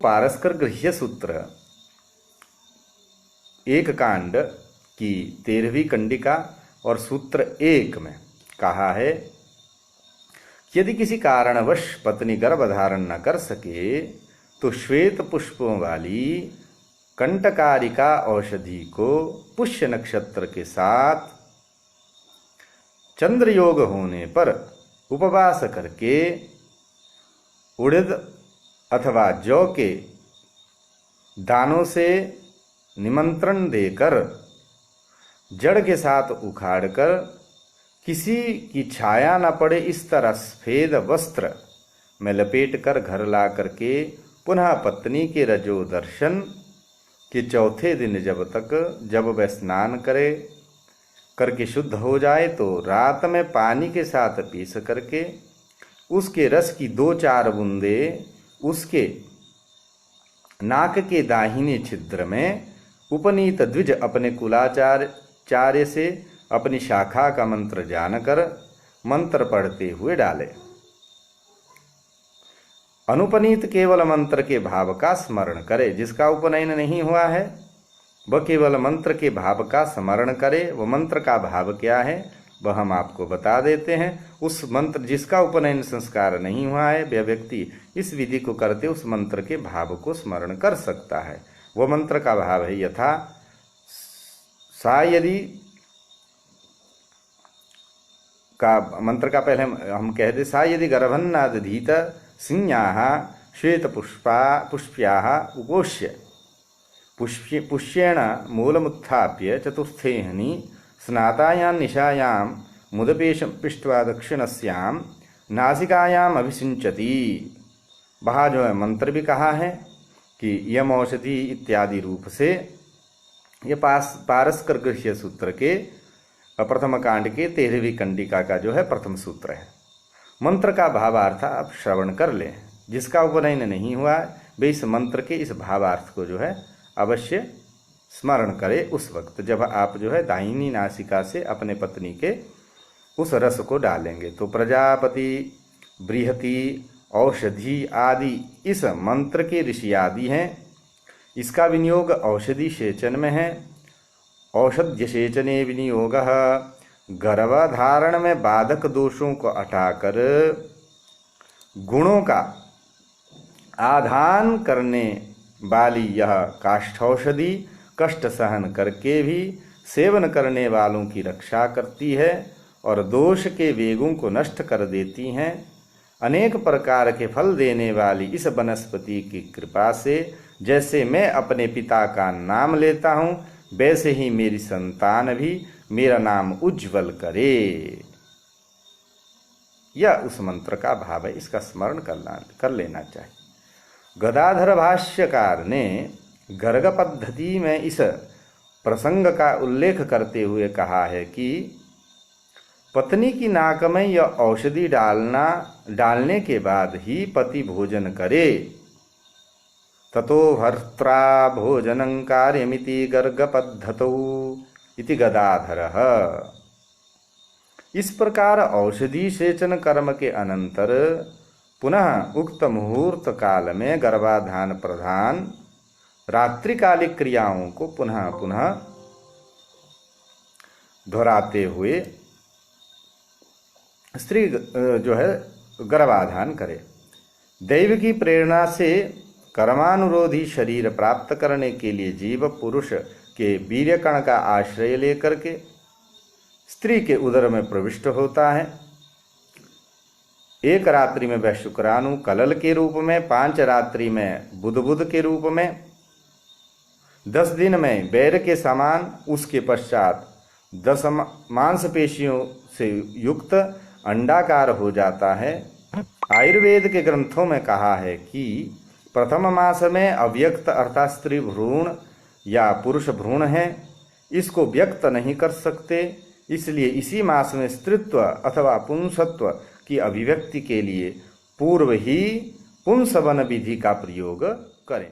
पारस्कर गृह्य सूत्र एक कांड की 13वीं कंडिका और सूत्र 1 में कहा है, यदि किसी कारणवश पत्नी गर्भ धारण न कर सके तो श्वेत पुष्पों वाली कंटकारिका औषधि को पुष्य नक्षत्र के साथ चंद्र योग होने पर उपवास करके उड़द अथवा जौ के दानों से निमंत्रण देकर जड़ के साथ उखाड़कर किसी की छाया न पड़े इस तरह सफेद वस्त्र में लपेट कर घर ला करके पुनः पत्नी के रजो दर्शन के चौथे दिन जब वह स्नान करके शुद्ध हो जाए तो रात में पानी के साथ पीस करके उसके रस की 2-4 बूंदे उसके नाक के दाहिने छिद्र में उपनीत द्विज अपने कुलाचार्य से अपनी शाखा का मंत्र जानकर मंत्र पढ़ते हुए डाले। अनुपनीत केवल मंत्र के भाव का स्मरण करे। जिसका उपनयन नहीं हुआ है वह केवल मंत्र के भाव का स्मरण करे। वह मंत्र का भाव क्या है वह हम आपको बता देते हैं। उस मंत्र जिसका उपनयन संस्कार नहीं हुआ है वह व्यक्ति इस विधि को करते उस मंत्र के भाव को स्मरण कर सकता है। वह मंत्र का भाव है यथा सा यदि का मंत्र का पहले हम कह दे सा यदि गर्भन्नादधीत सिंह्याः श्वेत पुष्प्याः उपोष्य पुष्येण मूलमुत्थाप्य चतुर्थेहनि स्नातायां निशायां मुदपेशं पिष्ट्वा दक्षिणस्यां नासिकायां अभिसिंचति। वहाँ जो है मंत्र भी कहा है कि यम औषधि इत्यादि रूप से ये पारस्कर गृह्य सूत्र के प्रथम कांड के 13वीं कंडिका का जो है प्रथम सूत्र है। मंत्र का भावार्थ आप श्रवण कर लें। जिसका उपनयन नहीं हुआ वे इस मंत्र के इस भावार्थ को जो है अवश्य स्मरण करे उस वक्त जब आप जो है दाहिनी नासिका से अपने पत्नी के उस रस को डालेंगे। तो प्रजापति, बृहति, औषधि आदि इस मंत्र के ऋषि आदि हैं। इसका विनियोग औषधि सेचन में है। औषध्य सेचने विनियोग गर्भधारण में बाधक दोषों को हटाकर गुणों का आधान करने वाली यह काष्ठौषधि कष्ट सहन करके भी सेवन करने वालों की रक्षा करती है और दोष के वेगों को नष्ट कर देती हैं। अनेक प्रकार के फल देने वाली इस वनस्पति की कृपा से जैसे मैं अपने पिता का नाम लेता हूँ वैसे ही मेरी संतान भी मेरा नाम उज्जवल करे। यह उस मंत्र का भाव है। इसका स्मरण कर लेना चाहिए। गदाधर भाष्यकार ने गर्ग पद्धति में इस प्रसंग का उल्लेख करते हुए कहा है कि पत्नी की नाक में यह औषधि डालने के बाद ही पति भोजन करे। ततो भर्त्रा भोजनं कार्यमिति गर्ग पद्धतौ इति गदाधरः। इस प्रकार औषधि सेचन कर्म के अनंतर पुनः उक्त मुहूर्त काल में गर्भाधान प्रधान रात्रिकालिक क्रियाओं को पुनः पुनः दोहराते हुए स्त्री जो है गर्भाधान करे। दैव की प्रेरणा से कर्मानुरोधी शरीर प्राप्त करने के लिए जीव पुरुष के वीर्यकण का आश्रय लेकर के स्त्री के उदर में प्रविष्ट होता है। एक रात्रि में वह शुक्राणु कलल के रूप में, 5 रात्रि में बुध के रूप में, 10 दिन में बैर के समान, उसके पश्चात 10 मांसपेशियों से युक्त अंडाकार हो जाता है। आयुर्वेद के ग्रंथों में कहा है कि प्रथम मास में अव्यक्त अर्थात स्त्री भ्रूण या पुरुष भ्रूण है, इसको व्यक्त नहीं कर सकते। इसलिए इसी मास में स्त्रीत्व अथवा पुंसत्व की अभिव्यक्ति के लिए पूर्व ही पुंसवन विधि का प्रयोग करें।